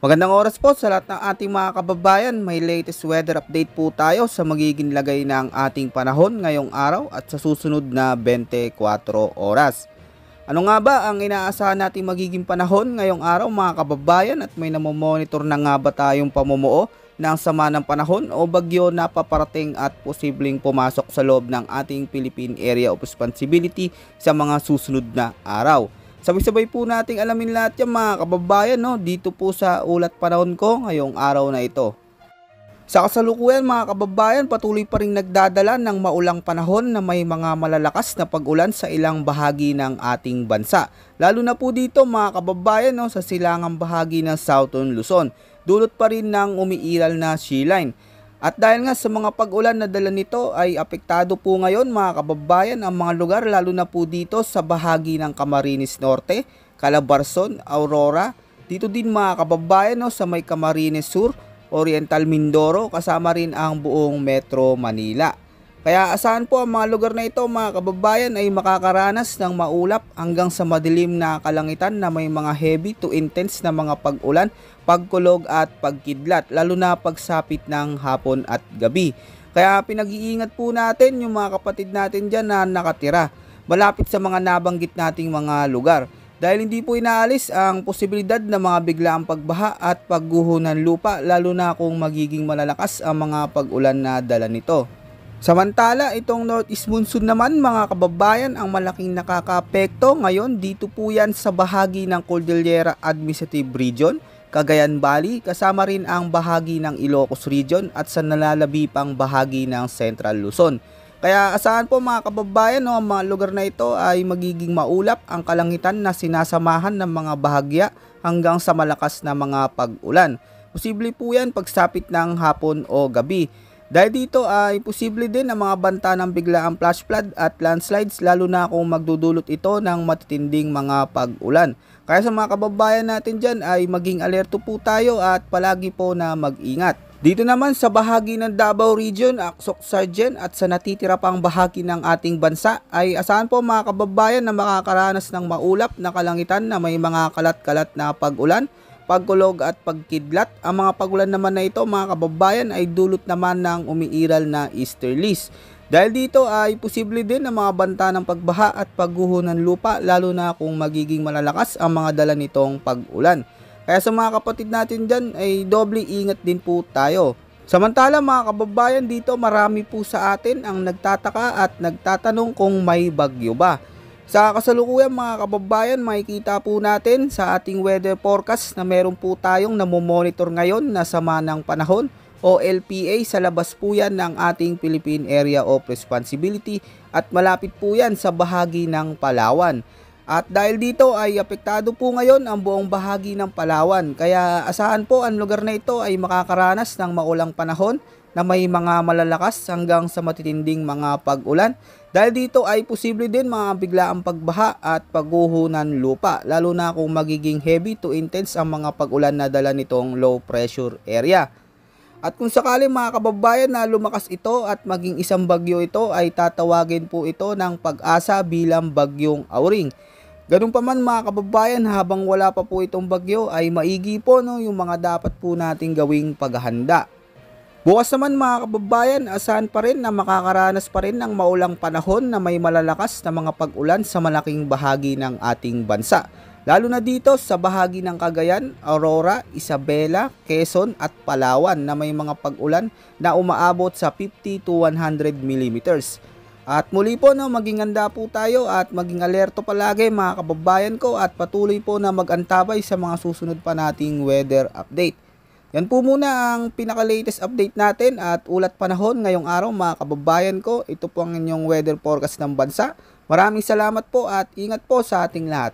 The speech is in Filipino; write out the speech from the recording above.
Magandang oras po sa lahat ng ating mga kababayan. May latest weather update po tayo sa magiging lagay ng ating panahon ngayong araw at sa susunod na 24 oras. Ano nga ba ang inaasahan nating magiging panahon ngayong araw mga kababayan, at may namomonitor na nga ba tayong pamumuo ng sama ng panahon o bagyo na paparating at posibleng pumasok sa loob ng ating Philippine Area of Responsibility sa mga susunod na araw? Sabay-sabay po nating alamin lahat yan mga kababayan, no? Dito po sa ulat panahon ko ngayong araw na ito. Sa kasalukuyan mga kababayan, patuloy pa rin nagdadala ng maulang panahon na may mga malalakas na pag-ulan sa ilang bahagi ng ating bansa. Lalo na po dito mga kababayan, no, sa silangang bahagi ng Southern Luzon. Dulot pa rin ng umiiral na sea line. At dahil nga sa mga pag-ulan na dala nito ay apektado po ngayon mga kababayan ang mga lugar, lalo na po dito sa bahagi ng Camarines Norte, Calabarzon, Aurora. Dito din mga kababayan, no, sa may Camarines Sur, Oriental Mindoro, kasama rin ang buong Metro Manila. Kaya asahan po ang mga lugar na ito mga kababayan ay makakaranas ng maulap hanggang sa madilim na kalangitan na may mga heavy to intense na mga pag-ulan, pagkulog at pagkidlat, lalo na pagsapit ng hapon at gabi. Kaya pinag-iingat po natin yung mga kapatid natin dyan na nakatira malapit sa mga nabanggit nating mga lugar. Dahil hindi po inaalis ang posibilidad na mga biglaang pagbaha at pagguho ng lupa, lalo na kung magiging malalakas ang mga pag-ulan na dala nito. Samantala, itong Northeast Monsoon naman mga kababayan ang malaking nakakaapekto ngayon. Dito po yan sa bahagi ng Cordillera Administrative Region, Cagayan Valley, kasama rin ang bahagi ng Ilocos Region at sa nalalabi pang bahagi ng Central Luzon. Kaya asahan po mga kababayan, no, ang mga lugar na ito ay magiging maulap ang kalangitan na sinasamahan ng mga bahagya hanggang sa malakas na mga pag-ulan. Posible po yan pagsapit ng hapon o gabi. Dahil dito ay posible din ang mga banta ng biglaang flash flood at landslides, lalo na kung magdudulot ito ng matitinding mga pag-ulan. Kaya sa mga kababayan natin dyan ay maging alerto po tayo at palagi po na mag-ingat. Dito naman sa bahagi ng Davao Region, Aksok Sargen at sa natitira pang bahagi ng ating bansa ay asahan po mga kababayan na makakaranas ng maulap na kalangitan na may mga kalat-kalat na pag-ulan, pagkulog at pagkidlat. Ang mga pagulan naman na ito mga kababayan ay dulot naman ng umiiral na easterlies. Dahil dito ay posible din ang mga banta ng pagbaha at pagguho ng lupa, lalo na kung magiging malalakas ang mga dala nitong pag-ulan. Kaya sa mga kapatid natin dyan ay doble ingat din po tayo. Samantala mga kababayan, dito marami po sa atin ang nagtataka at nagtatanong kung may bagyo ba. Sa kasalukuyan mga kababayan, makikita po natin sa ating weather forecast na meron po tayong namomonitor ngayon na sama ng panahon o LPA. Sa labas po yan ng ating Philippine Area of Responsibility at malapit po yan sa bahagi ng Palawan. At dahil dito ay apektado po ngayon ang buong bahagi ng Palawan. Kaya asahan po ang lugar na ito ay makakaranas ng maulang panahon na may mga malalakas hanggang sa matitinding mga pag-ulan. Dahil dito ay posible din mga biglaang pagbaha at pagguho ng lupa, lalo na kung magiging heavy to intense ang mga pag-ulan na dala nitong low pressure area. At kung sakali mga kababayan na lumakas ito at maging isang bagyo ito, ay tatawagin po ito ng Pag-asa bilang bagyong Auring. Ganun pa man mga kababayan, habang wala pa po itong bagyo ay maigi po, no, yung mga dapat po nating gawing paghahanda. Bukas naman mga kababayan, asahan pa rin na makakaranas pa rin ng maulang panahon na may malalakas na mga pag-ulan sa malaking bahagi ng ating bansa. Lalo na dito sa bahagi ng Cagayan, Aurora, Isabela, Quezon at Palawan na may mga pag-ulan na umaabot sa 50 to 100 millimeters. At muli po, no, maging handa po tayo at maging alerto palagi mga kababayan ko at patuloy po na mag-antabay sa mga susunod pa nating weather update. Yan po muna ang pinaka-latest update natin at ulat panahon ngayong araw mga kababayan ko. Ito po ang inyong weather forecast ng bansa. Maraming salamat po at ingat po sa ating lahat.